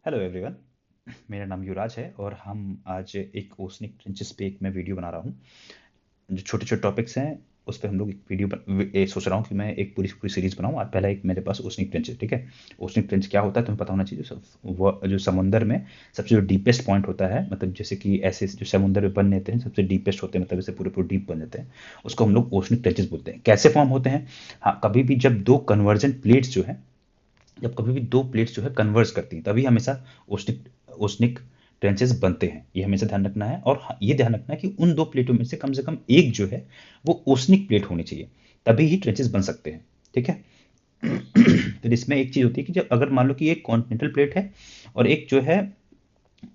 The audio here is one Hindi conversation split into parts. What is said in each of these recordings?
Hello everyone. मेरा नाम युवराज है और हम आज एक ओसनिक ट्रेंचेस पे एक मैं वीडियो बना रहा हूँ। जो छोटे छोटे टॉपिक्स हैं उस पे हम लोग एक सोच रहा हूँ कि मैं एक पूरी पूरी सीरीज बनाऊँ। आज पहला एक मेरे पास ओसनिक ट्रेंच है, ठीक है। ओसनिक ट्रेंच क्या होता है तुम्हें पता होना चाहिए। वो जो समुंदर में सबसे जो डीपेस्ट पॉइंट होता है, मतलब जैसे कि ऐसे जो समुंदर में बन जाते हैं सबसे डीपेस्ट होते हैं, मतलब ऐसे पूरे पूरे डीप बन जाते हैं, उसको हम लोग ओसनिक ट्रेंचेस बोलते हैं। कैसे फॉर्म होते हैं? हाँ, कभी भी जब दो कन्वर्जेंट प्लेट्स जो है, जब कभी भी दो प्लेट्स जो है कन्वर्ज करती हैं तभी हमेशा ओस्निक ओस्निक ट्रेंचेस बनते हैं। ये हमेशा ध्यान रखना है। और ये ध्यान रखना है कि उन दो प्लेटों में से कम एक जो है वो ओस्निक प्लेट होनी चाहिए, तभी ही ट्रेंचेस बन सकते हैं, ठीक है। फिर इसमें एक चीज होती है कि जब अगर मान लो कि एक कॉन्टिनेंटल प्लेट है और एक जो है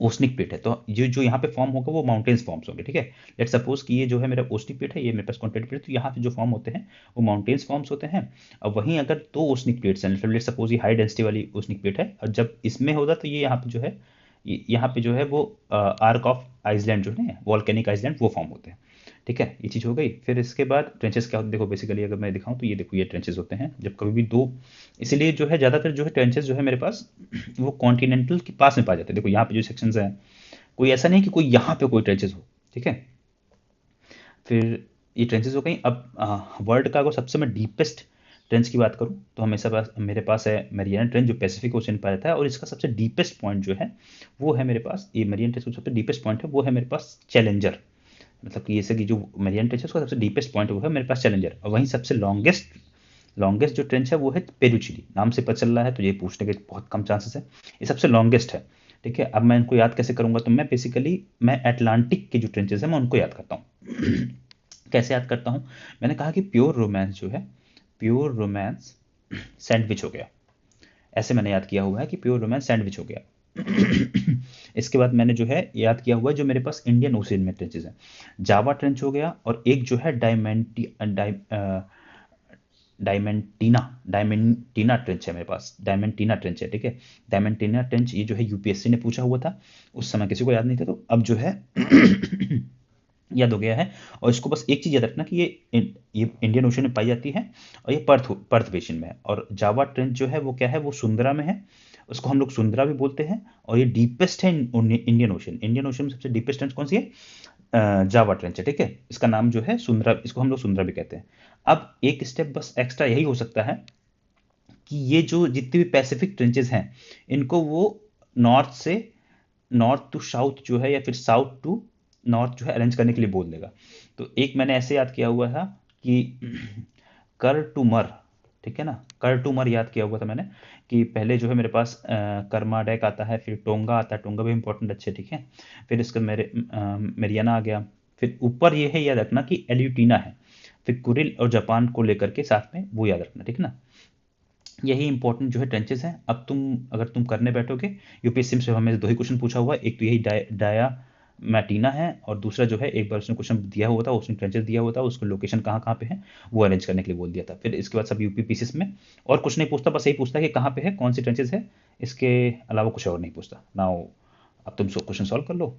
ओसनिक प्लेट है, तो ये जो यहाँ पे फॉर्म होगा वो माउंटेन्स फॉर्म्स होंगे, ठीक है। लेट सपोज कि ये जो है मेरा ओसनिक प्लेट है, ये मेरे पास कॉन्टिनेंटल प्लेट, तो यहाँ पे जो फॉर्म होते हैं वो माउंटेन्स फॉर्म्स होते हैं। और वहीं अगर दो ओसनिक प्लेट्स हैं, लेट सपोज ये हाई डेंसिटी वाली ओसनिक प्लेट है, और जब इसमें होगा तो ये यहाँ पे जो है, यहाँ पे जो है वो आर्क ऑफ आइसलैंड जो है, वॉल्केनिक आइसलैंड, वो फॉर्म होते हैं, ठीक है। ये चीज़ हो गई। फिर इसके बाद ट्रेंचेस क्या होते हैं, देखो बेसिकली अगर मैं दिखाऊं तो ये देखो, ये ट्रेंचेस होते हैं जब कभी भी दो, इसीलिए जो है ज़्यादातर जो है ट्रेंचेस जो है मेरे पास वो कॉन्टिनेंटल के पास में पाए जाते हैं। देखो यहाँ पे जो सेक्शंस हैं, कोई ऐसा नहीं कि कोई यहाँ पे कोई ट्रेंचेस हो, ठीक है। फिर ये ट्रेंचेस हो गई। अब वर्ल्ड का अगर सबसे मैं डीपेस्ट ट्रेंच की बात करूँ तो हमेशा मेरे पास है मैरियाना ट्रेंच, जो पैसिफिक ओशन पर रहता है, और इसका सबसे डीपेस्ट पॉइंट जो है वो है मेरे पास, ये मैरियाना ट्रेंच का सबसे डीपेस्ट पॉइंट है वो है मेरे पास चैलेंजर। मतलब कि जैसे कि जो मैरियाना ट्रेंच है उसका सबसे डीपेस्ट पॉइंट वो है मेरे पास चैलेंजर। और वहीं सबसे लॉन्गेस्ट लॉन्गेस्ट जो ट्रेंच है वो है पेरुचिली। नाम से पता चल रहा है तो ये पूछने के बहुत कम चांसेस है, ये सबसे लॉन्गेस्ट है, ठीक है। अब मैं इनको याद कैसे करूंगा, तो मैं बेसिकली मैं अटलांटिक के जो ट्रेंचेस हैं मैं उनको याद करता हूँ। कैसे याद करता हूँ? मैंने कहा कि प्योर रोमांस जो है, प्योर रोमांस सैंडविच हो गया, ऐसे मैंने याद किया हुआ है कि प्योर रोमांस सैंडविच हो गया। इसके बाद मैंने जो है याद किया हुआ है जो मेरे पास इंडियन ओशियन में ट्रेंचेस हैं, जावा ट्रेंच हो गया, और एक जो है डायमेंटीना डायमेंटीना ट्रेंच है मेरे पास, डायमेंटीना ट्रेंच है, ठीक है। डायमेंटीना ट्रेंच ये जो है यूपीएससी ने पूछा हुआ था, उस समय किसी को याद नहीं था, तो अब जो है याद हो गया है। और इसको बस एक चीज याद रखना कि ये इंडियन ओशन में पाई जाती है, और ये पर्थ बेसिन में है। और जावा ट्रेंच जो है वो क्या है, वो सुंदरा में है, उसको हम लोग सुंदरा भी बोलते हैं। और ये डीपेस्ट है इंडियन ओशन में सबसे डीपेस्ट ट्रेंच कौन सी है? जावा ट्रेंच है, ठीक है। इसका नाम जो है सुंदरा, इसको हम लोग सुंदरा भी कहते हैं। अब एक स्टेप बस एक्स्ट्रा यही हो सकता है कि ये जो जितने भी पैसिफिक ट्रेंचेस हैं इनको वो नॉर्थ से नॉर्थ टू साउथ जो है, या फिर साउथ टू नॉर्थ जो है अरेंज करने के लिए बोल देगा। तो एक मैंने ऐसे याद किया हुआ था कि कर टू मर, ठीक है ना, कर टू मर याद किया हुआ था मैंने, कि पहले जो है मेरे पास कर्माडेक आता है, फिर टोंगा आता है, टोंगा भी इंपॉर्टेंट अच्छे, ठीक है। फिर इसका मेरियाना आ गया। फिर ऊपर ये है याद रखना कि एल्यूटीना है। फिर कुरिल और जापान को लेकर के साथ में वो याद रखना, ठीक है ना। यही इंपॉर्टेंट जो है ट्रेंचेस हैं। अब तुम अगर तुम करने बैठोगे, यूपीएससी से हमें दो ही क्वेश्चन पूछा हुआ है, एक तो यही डाया मैटीना है, और दूसरा जो है एक बार उसने क्वेश्चन दिया हुआ था, उसने ट्रेंचेस दिया हुआ था, उसको लोकेशन कहाँ कहाँ पे है वो अरेंज करने के लिए बोल दिया था। फिर इसके बाद सब यूपी पीसीस में और कुछ नहीं पूछता, बस यही पूछता है कि कहाँ पे है, कौन सी ट्रेंचेस है, इसके अलावा कुछ और नहीं पूछता। नाउ अब तुम क्वेश्चन सॉल्व कर लो।